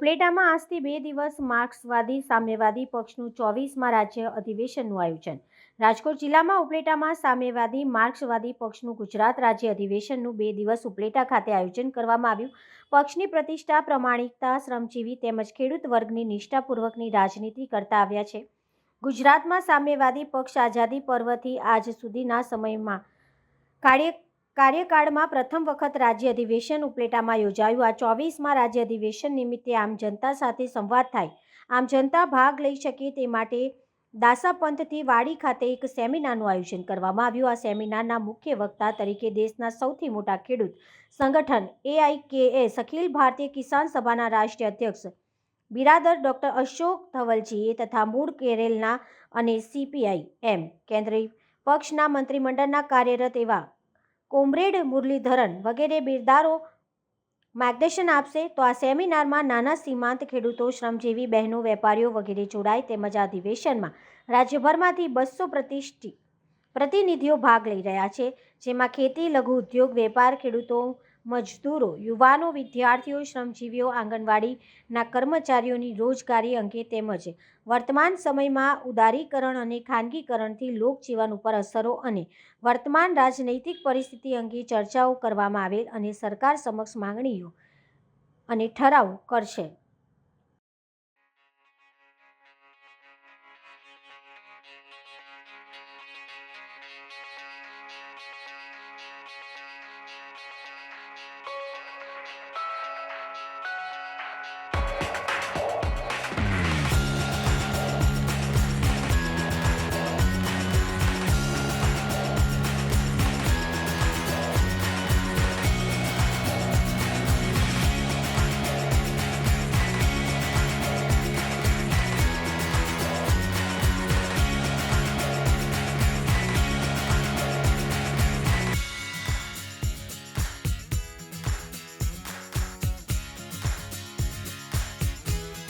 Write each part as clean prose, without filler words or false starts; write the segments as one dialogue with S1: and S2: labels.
S1: ઉપલેટામાં આજથી 2 દિવસ માર્ક્સવાદી સામ્યવાદી પક્ષનું 24મા રાજ્ય અધિવેશનનું આયોજન। રાજકોટ જિલ્લામાં ઉપલેટામાં સામ્યવાદી માર્ક્સવાદી પક્ષનું ગુજરાત રાજ્ય અધિવેશનનું 2 દિવસ ઉપલેટા ખાતે આયોજન કરવામાં આવ્યું। પક્ષની પ્રતિષ્ઠા, પ્રમાણિકતા, શ્રમજીવી તેમજ ખેડૂત વર્ગની નિષ્ઠાપૂર્વકની રાજનીતિ કરતા આવ્યા છે। ગુજરાતમાં સામ્યવાદી પક્ષ આઝાદી પર્વથી આજ સુધીના સમયમાં કાર્યકાળમાં પ્રથમ વખત રાજ્ય અધિવેશન ઉપલેટામાં યોજાયું। આ 24મા રાજ્ય અધિવેશન નિમિત્તે આમ જનતા સાથે સંવાદ થાય, આમ જનતા ભાગ લઈ શકે તે માટે દાસાપંથથી વાડી ખાતે એક સેમિનારનું આયોજન કરવામાં આવ્યું। આ સેમિનારના મુખ્ય વક્તા તરીકે દેશના સૌથી મોટા ખેડૂત સંગઠન AIKS અખિલ ભારતીય કિસાન સભાના રાષ્ટ્રીય અધ્યક્ષ બિરાદર ડોક્ટર અશોક ધવલજીએ તથા મૂળ કેરળના અને CPIM કેન્દ્રીય પક્ષના મંત્રીમંડળના કાર્યરત એવા કોમરેડ મુરલીધરન વગેરે બિરદારો માર્ગદર્શન આપશે। તો આ સેમિનારમાં નાના સીમાંત ખેડૂતો, શ્રમજીવી બહેનો, વેપારીઓ વગેરે જોડાય તેમજ આ અધિવેશનમાં રાજ્યભરમાંથી 200 પ્રતિનિધિઓ ભાગ લઈ રહ્યા છે, જેમાં ખેતી, લઘુ ઉદ્યોગ, વેપાર, ખેડૂતો, મજદૂરો, યુવાનો, વિદ્યાર્થીઓ, શ્રમજીવીઓ, આંગણવાડીના કર્મચારીઓની રોજગારી અંગે તેમજ વર્તમાન સમયમાં ઉદારીકરણ અને ખાનગીકરણથી લોકજીવન ઉપર અસરો અને વર્તમાન રાજનૈતિક પરિસ્થિતિ અંગે ચર્ચાઓ કરવામાં આવેલ અને સરકાર સમક્ષ માંગણીઓ અને ઠરાવ કરશે।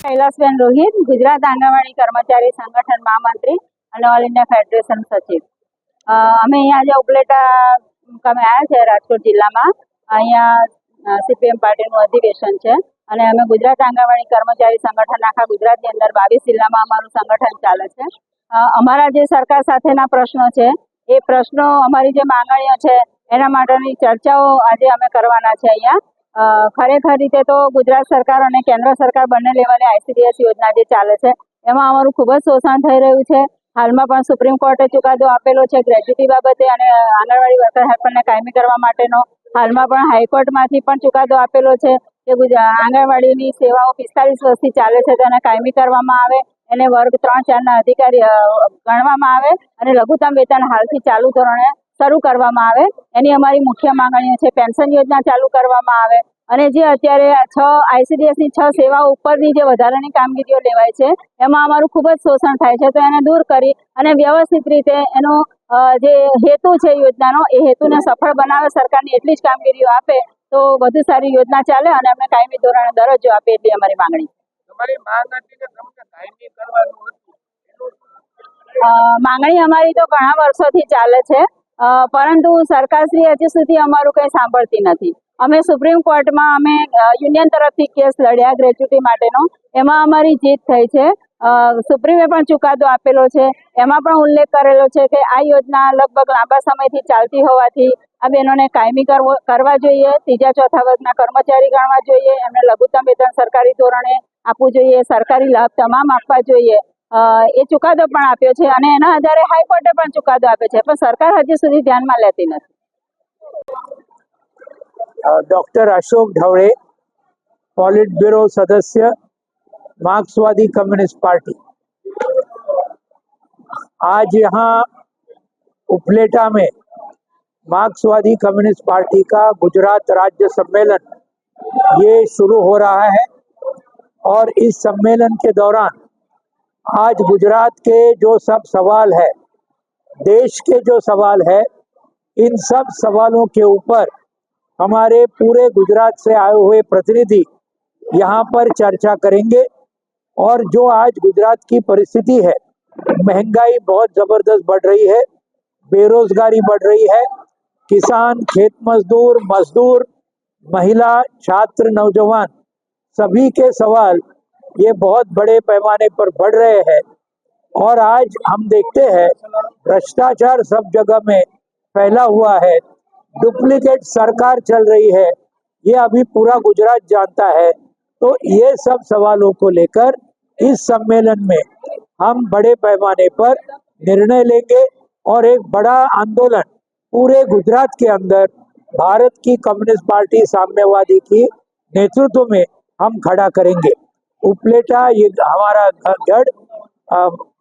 S2: कैलासबेन रोहित, गुजरात आंगणवाड़ी कर्मचारी संगठन महामंत्री और ऑल इंडिया फेडरेशन सचिव। अमे अँ उपलेटा मुकामे आया है राजकोट जिला में। अँ CPM पार्टी अधिवेशन है और अमे गुजरात आंगणवाड़ी कर्मचारी संगठन आखा गुजरात की अंदर 22 जिला में अमरु संगठन चाले छे। अमरा जे सरकार साथेना प्रश्नों है ए प्रश्नों अमरी जे मांगणीओ छे एना माटेनी चर्चाओ आजे अमे करवाना छे। अहींया खरेखर रीते तो गुजरात सरकार और केन्द्र सरकार बने लेवले ICDS योजना जे चाले छे एमां अमारुं खूब ज शोषण थई रह्युं छे। हालमां पण सुप्रीम कोर्टे चुकादो आपेलो छे ग्रेच्युटी बाबते अने आंगणवाड़ी वर्कर हेल्परने कायमी करवा माटेनो। हालमां पण हाईकोर्टमांथी पण चुकादो आपेलो छे के आंगणवाड़ीनी सेवाओ 45 वर्षथी चाले छे तेने कायमी करवामां आवे, एने वर्ग 3-4 ना अधिकारी गणवामां आवे अने लघुत्तम वेतन हालथी चालू धोरणे शरू करवामां आवे। एनी अमारी मुख्य मांगणीओ छे। पेन्शन योजना चालू करवामां आवे અને જે અત્યારે 6 ICDS ની 6 સેવાઓ ઉપરની જે વધારાની કામગીરીઓ લેવાય છે એમાં અમારું ખૂબ જ શોષણ થાય છે, તો એને દૂર કરી અને વ્યવસ્થિત રીતે એનો જે હેતુ છે યોજનાનો એ હેતુને સફળ બનાવે, સરકારની એટલી જ કામગીરીઓ આપે તો વધુ સારી યોજના ચાલે અને અમને કાયમી ધોરણે દરજ્જો આપે એટલી અમારી માંગણી છે।
S3: તમારી માંગ હતી કે તમને કાયમી કરવાનું હતું,
S2: માંગણી અમારી તો ઘણા વર્ષોથી ચાલે છે, પરંતુ સરકારશ્રી હજી સુધી અમારું કંઈ સાંભળતી નથી। અમે સુપ્રીમ કોર્ટમાં અમે યુનિયન તરફથી કેસ લડ્યા ગ્રેચ્યુટી માટેનો, એમાં અમારી જીત થઈ છે। સુપ્રીમે પણ ચુકાદો આપેલો છે, એમાં પણ ઉલ્લેખ કરેલો છે કે આ યોજના લગભગ લાંબા સમયથી ચાલતી હોવાથી આ બહેનોને કાયમી કરવા જોઈએ, ત્રીજા ચોથા વર્ગના કર્મચારી ગણવા જોઈએ, એમને લઘુત્તમ વેતન સરકારી ધોરણે આપવું જોઈએ, સરકારી લાભ તમામ આપવા જોઈએ। એ ચુકાદો પણ આપ્યો છે અને એના આધારે હાઈકોર્ટે પણ ચુકાદો આપ્યો છે, પણ સરકાર હજી સુધી ધ્યાનમાં લેતી નથી।
S3: डॉक्टर अशोक ढवळे, पॉलिट ब्यूरो सदस्य, मार्क्सवादी कम्युनिस्ट पार्टी। आज यहाँ उपलेटा में मार्क्सवादी कम्युनिस्ट पार्टी का गुजरात राज्य सम्मेलन ये शुरू हो रहा है और इस सम्मेलन के दौरान आज गुजरात के जो सब सवाल है, देश के जो सवाल है, इन सब सवालों के ऊपर हमारे पूरे गुजरात से आए हुए प्रतिनिधि यहाँ पर चर्चा करेंगे। और जो आज गुजरात की परिस्थिति है, महंगाई बहुत ज़बरदस्त बढ़ रही है, बेरोजगारी बढ़ रही है, किसान, खेत मजदूर, महिला, छात्र, नौजवान सभी के सवाल ये बहुत बड़े पैमाने पर बढ़ रहे हैं और आज हम देखते हैं भ्रष्टाचार सब जगह में फैला हुआ है, डुप्लीकेट सरकार चल रही है, ये अभी पूरा गुजरात जानता है। तो ये सब सवालों को लेकर इस सम्मेलन में हम बड़े पैमाने पर निर्णय लेंगे और एक बड़ा आंदोलन पूरे गुजरात के अंदर भारत की कम्युनिस्ट पार्टी साम्यवादी की नेतृत्व में हम खड़ा करेंगे। उपलेटा ये हमारा गढ़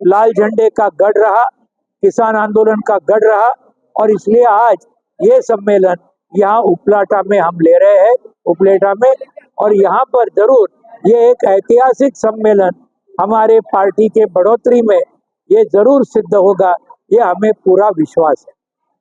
S3: लाल झंडे का गढ़ रहा, किसान आंदोलन का गढ़ रहा और इसलिए आज ये सम्मेलन यहाँ उपलेटा में हम ले रहे हैं, उपलेटा में। और यहाँ पर जरूर ये एक ऐतिहासिक सम्मेलन हमारे पार्टी के बढ़ोतरी में ये जरूर सिद्ध होगा, ये हमें पूरा विश्वास है।